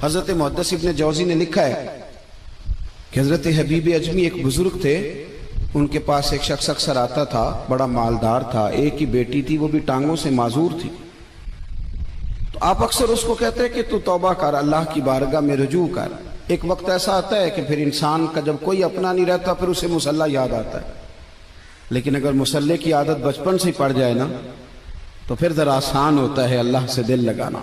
حضرت محدث ابن جوزی نے لکھا ہے کہ حضرت حبیب اجمی ایک بزرگ تھے، ان کے پاس ایک شخص اکثر آتا تھا، بڑا مالدار تھا، ایک ہی بیٹی تھی، وہ بھی ٹانگوں سے معذور تھی۔ تو آپ اکثر اس کو کہتے ہیں کہ تو توبہ کر، اللہ کی بارگاہ میں رجوع کر۔ ایک وقت ایسا آتا ہے کہ پھر انسان کا جب کوئی اپنا نہیں رہتا پھر اسے مصلی یاد آتا ہے، لیکن اگر مصلی کی عادت بچپن سے پڑ جائے نا تو پھر ذرا آسان ہوتا ہے اللہ سے دل لگانا۔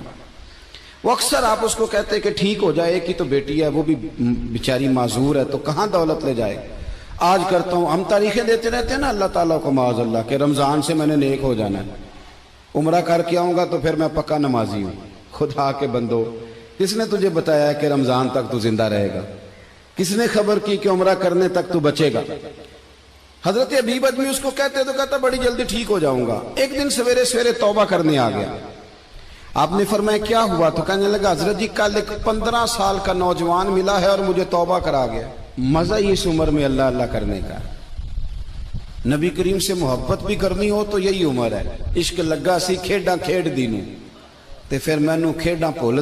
وہ اکثر آپ اس کو کہتے ہیں کہ ٹھیک ہو جائے، ایک ہی تو بیٹی ہے، وہ بھی بیچاری معذور ہے، تو کہاں دولت لے جائے۔ آج کرتا ہوں، ہم تاریخیں دیتے رہتے ہیں نا اللہ تعالیٰ کو معاذ اللہ کہ رمضان سے میں نے نیک ہو جانا ہے، عمرہ کر کے آؤں گا تو پھر میں پکا نمازی ہوں۔ خدا کے بندو، کس نے تجھے بتایا ہے کہ رمضان تک تو زندہ رہے گا؟ کس نے خبر کی کہ عمرہ کرنے تک تو بچے گا؟ حضرت حبیب اجمی اس کو کہتے تو کہتا بڑی جلدی ٹھیک ہو جاؤں گا۔ ایک دن سویرے سویرے توبہ کرنے آ گیا۔ آپ نے فرمایا کیا ہوا؟ تو کہنے لگا حضرت جی کل ایک 15 سال کا نوجوان ملا ہے اور مجھے توبہ کرا گیا۔ مزہ ہی اس عمر میں اللہ اللہ کرنے کا۔ نبی کریم سے محبت بھی کرنی ہو تو یہی عمر ہے۔ عشق لگا سی کھیڈاں کھیڈ دینوں تے پھر مینوں کھیڈاں بھول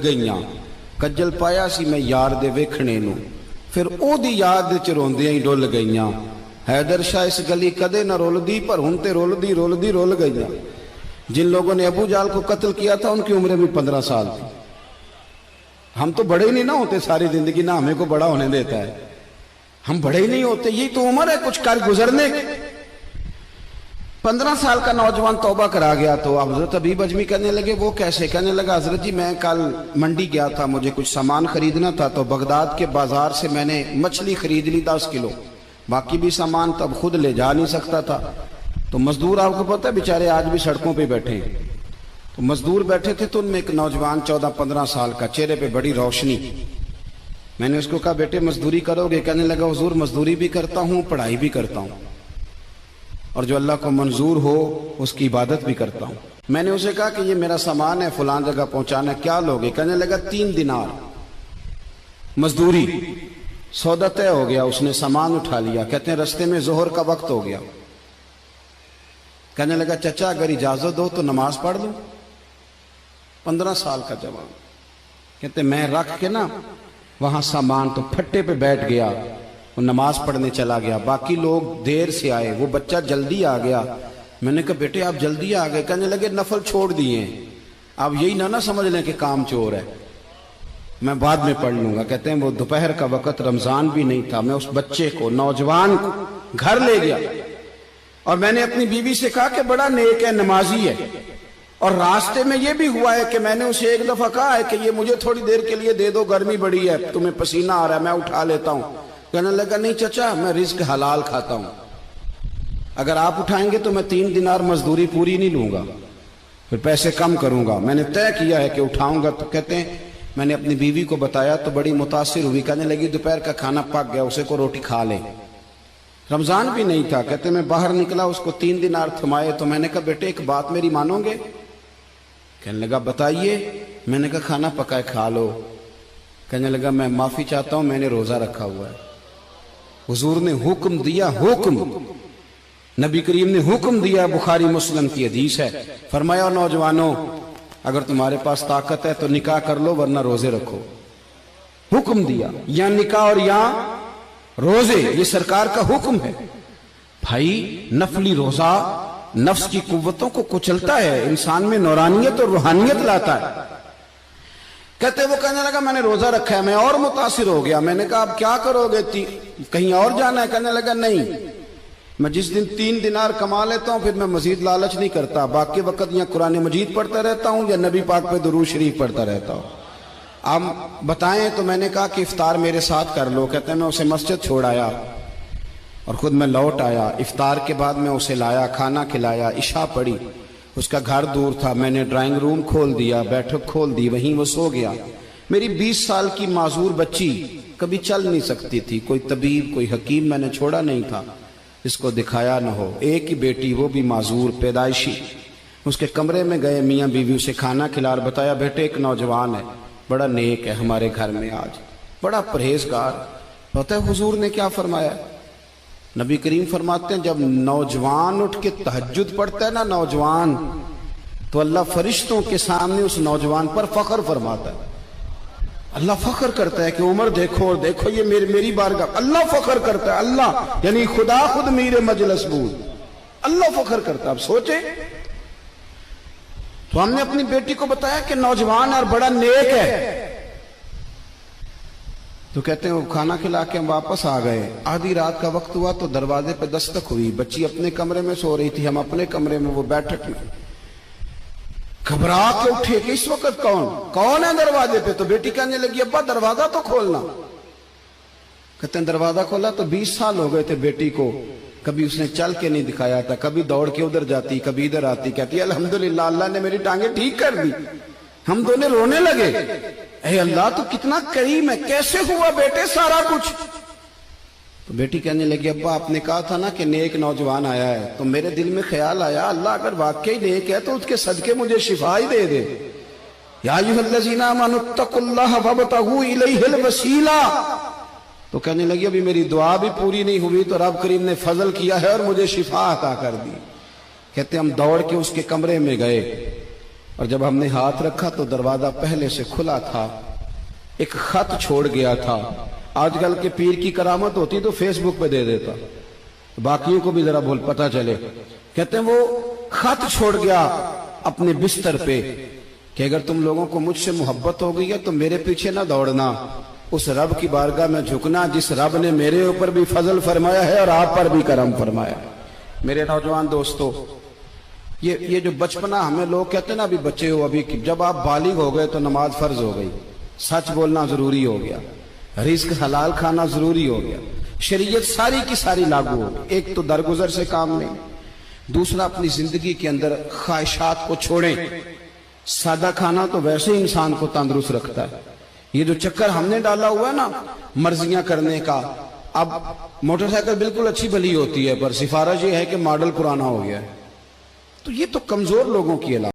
گئیاں، کجل پایا سی میں یار دے ویکھنے نوں، پھر او دی یاد وچ روندیاں ہی ڈل گئیاں۔ حیدر شاہ اس گلی کدے نہ رولدی پر ہن تے رول گئیاں۔ جن لوگوں نے ابو جہل کو قتل کیا تھا ان کی عمریں بھی 15 سال تھی۔ ہم تو بڑے ہی نہیں نہ ہوتے ساری زندگی، نہ ہمیں کو بڑا ہونے دیتا ہے، ہم بڑے ہی نہیں ہوتے، یہی تو عمر ہے کچھ کر گزرنے کی۔ 15 سال کا نوجوان توبہ کرا گیا تو حضرت حبیب اجمی کہنے لگے وہ کیسے؟ کہنے لگا حضرت جی میں کل منڈی گیا تھا، مجھے کچھ سامان خریدنا تھا، تو بغداد کے بازار سے میں نے مچھلی خرید لی 10 کلو، باقی بھی سامان تب خود لے جا نہیں سکتا تھا۔ تو مزدور آپ کو پتہ ہے بیچارے آج بھی سڑکوں پہ بیٹھے ہیں، تو مزدور بیٹھے تھے تو ان میں ایک نوجوان 14-15 سال کا، چہرے پہ بڑی روشنی۔ میں نے اس کو کہا بیٹے مزدوری کرو گے؟ کہنے لگا حضور مزدوری بھی کرتا ہوں، پڑھائی بھی کرتا ہوں، اور جو اللہ کو منظور ہو اس کی عبادت بھی کرتا ہوں۔ میں نے اسے کہا کہ یہ میرا سامان ہے فلان جگہ پہنچانا، کیا لوگے؟ کہنے لگا 3 دینار مزدوری۔ سودا طے ہو گیا، اس نے سامان اٹھا لیا۔ کہتے ہیں رستے میں ظہر کا وقت ہو گیا۔ کہنے لگا چچا اگر اجازت دو تو نماز پڑھ لوں۔ 15 سال کا جوان، کہتے میں رکھ کے نا وہاں سامان تو پھٹے پہ بیٹھ گیا، وہ نماز پڑھنے چلا گیا۔ باقی لوگ دیر سے آئے، وہ بچہ جلدی آ گیا۔ میں نے کہا بیٹے آپ جلدی آ گئے؟ کہنے لگے نفل چھوڑ دیے ہیں، آپ یہی نہ سمجھ لیں کہ کام چور ہے، میں بعد میں پڑھ لوں گا۔ کہتے ہیں وہ دوپہر کا وقت، رمضان بھی نہیں تھا، میں اس بچے کو نوجوان کو گھر لے گیا اور میں نے اپنی بیوی سے کہا کہ بڑا نیک ہے، نمازی ہے، اور راستے میں یہ بھی ہوا ہے کہ میں نے اسے ایک دفعہ کہا ہے کہ یہ مجھے تھوڑی دیر کے لیے دے دو، گرمی بڑی ہے، تمہیں پسینہ آ رہا ہے، میں اٹھا لیتا ہوں۔ کہنے لگا نہیں چچا میں رزق حلال کھاتا ہوں، اگر آپ اٹھائیں گے تو میں 3 دینار مزدوری پوری نہیں لوں گا، پھر پیسے کم کروں گا، میں نے طے کیا ہے کہ اٹھاؤں گا۔ تو کہتے ہیں میں نے اپنی بیوی کو بتایا تو بڑی متاثر ہوئی، کہنے لگی دوپہر کا کھانا پک گیا، اسے کو روٹی کھا لیں۔ رمضان بھی نہیں تھا۔ کہتے میں باہر نکلا، اس کو 3 دینار تھمائے تو میں نے کہا بیٹے ایک بات میری مانو گے؟ کہنے لگا بتائیے۔ میں نے کہا کھانا پکائے کھا لو۔ کہنے لگا میں معافی چاہتا ہوں، میں نے روزہ رکھا ہوا ہے۔ حضور نے حکم دیا، حکم نبی کریم نے حکم دیا، بخاری مسلم کی حدیث ہے، فرمایا نوجوانوں اگر تمہارے پاس طاقت ہے تو نکاح کر لو ورنہ روزے رکھو۔ حکم دیا، یا نکاح اور یا روزے، یہ سرکار کا حکم ہے۔ بھائی نفلی روزہ نفس کی قوتوں کو کچلتا ہے، انسان میں نورانیت اور روحانیت لاتا ہے۔ کہتے وہ کہنے لگا میں نے روزہ رکھا ہے، میں اور متاثر ہو گیا۔ میں نے کہا اب کیا کرو گے؟ کہیں اور جانا ہے؟ کہنے لگا نہیں، میں جس دن 3 دینار کما لیتا ہوں پھر میں مزید لالچ نہیں کرتا، باقی وقت یا قرآن مجید پڑھتا رہتا ہوں یا نبی پاک پہ درود شریف پڑھتا رہتا ہوں۔ آپ بتائیں؟ تو میں نے کہا کہ افطار میرے ساتھ کر لو۔ کہتے ہیں میں اسے مسجد چھوڑ آیا اور خود میں لوٹ آیا۔ افطار کے بعد میں اسے لایا، کھانا کھلایا، عشاء پڑھی۔ اس کا گھر دور تھا، میں نے ڈرائنگ روم کھول دیا، بیٹھک کھول دی، وہیں وہ سو گیا۔ میری 20 سال کی معذور بچی کبھی چل نہیں سکتی تھی، کوئی طبیب کوئی حکیم میں نے چھوڑا نہیں تھا اس کو دکھایا نہ ہو۔ ایک ہی بیٹی، وہ بھی معذور پیدائشی۔ اس کے کمرے میں گئے، میاں بیوی اسے کھانا کھلا اور بتایا بیٹے ایک نوجوان ہے، بڑا نیک ہے ہمارے گھر میں، آج بڑا پرہیزگار۔ پتہ ہے حضور نے کیا فرمایا؟ نبی کریم فرماتے ہیں جب نوجوان اٹھ کے تہجد پڑھتا ہے نا، نوجوان تو اللہ فرشتوں کے سامنے اس نوجوان پر فخر فرماتا ہے. اللہ فخر کرتا ہے کہ عمر دیکھو اور دیکھو یہ میری بارگاہ. اللہ فخر کرتا ہے, اللہ یعنی خدا خود میر مجلس بود, اللہ فخر کرتا ہے. اب سوچے, تو ہم نے اپنی بیٹی کو بتایا کہ نوجوان اور بڑا نیک ہے, تو کہتے ہیں وہ کھانا کھلا کے ہم واپس آ گئے. آدھی رات کا وقت ہوا تو دروازے پہ دستک ہوئی. بچی اپنے کمرے میں سو رہی تھی, ہم اپنے کمرے میں, وہ بیٹھک میں. گھبرا کے اٹھے کہ اس وقت کون ہے دروازے پہ؟ تو بیٹی کہنے لگی ابا دروازہ تو کھولنا. کہتے ہیں دروازہ کھولا تو 20 سال ہو گئے تھے بیٹی کو, کبھی اس نے چل کے نہیں دکھایا تھا, کبھی دوڑ کے ادھر جاتی, کبھی ادھر آتی. کہتی ہے الحمدللہ اللہ نے میری ٹانگیں ٹھیک کر دی. ہم دونوں رونے لگے, اے اللہ تو کتنا کریم ہے, کیسے ہوا بیٹے سارا کچھ؟ تو بیٹی کہنے لگی ابا آپ نے کہا تھا نا کہ نیک نوجوان آیا ہے, تو میرے دل میں خیال آیا اللہ اگر واقعی نیک ہے تو اس کے صدقے مجھے شفا ہی دے دے. یا ایھا الذین آمنوا اتقوا اللہ وابتغوا الیہ الوسیلہ. تو کہنے لگی ابھی میری دعا بھی پوری نہیں ہوئی تو رب کریم نے فضل کیا ہے اور مجھے شفا عطا کر دی. کہتے ہم دوڑ کے اس کے کمرے میں گئے, اور جب ہم نے ہاتھ رکھا تو دروازہ پہلے سے کھلا تھا, ایک خط چھوڑ گیا تھا. آج کل کے پیر کی کرامت ہوتی تو فیس بک پہ دے دیتا, باقیوں کو بھی ذرا بول پتا چلے. کہتے ہیں وہ خط چھوڑ گیا اپنے بستر پہ کہ اگر تم لوگوں کو مجھ سے محبت ہو گئی ہے تو میرے پیچھے نہ دوڑنا, اس رب کی بارگاہ میں جھکنا جس رب نے میرے اوپر بھی فضل فرمایا ہے اور آپ پر بھی کرم فرمایا. میرے نوجوان دوستو, یہ جو بچپنا ہمیں لوگ کہتے ہیں نا ابھی بچے ہو, ابھی جب آپ بالغ ہو گئے تو نماز فرض ہو گئی, سچ بولنا ضروری ہو گیا, رزق حلال کھانا ضروری ہو گیا, شریعت ساری کی ساری لاگو ہو. ایک تو درگزر سے کام نہیں, دوسرا اپنی زندگی کے اندر خواہشات کو چھوڑیں. سادہ کھانا تو ویسے ہی انسان کو تندرست رکھتا ہے. یہ جو چکر ہم نے ڈالا ہوا ہے نا مرضیاں کرنے کا, اب موٹر سائیکل بالکل اچھی بھلی ہوتی ہے پر سفارش یہ ہے کہ ماڈل پرانا ہو گیا ہے, تو یہ تو کمزور لوگوں کی علامت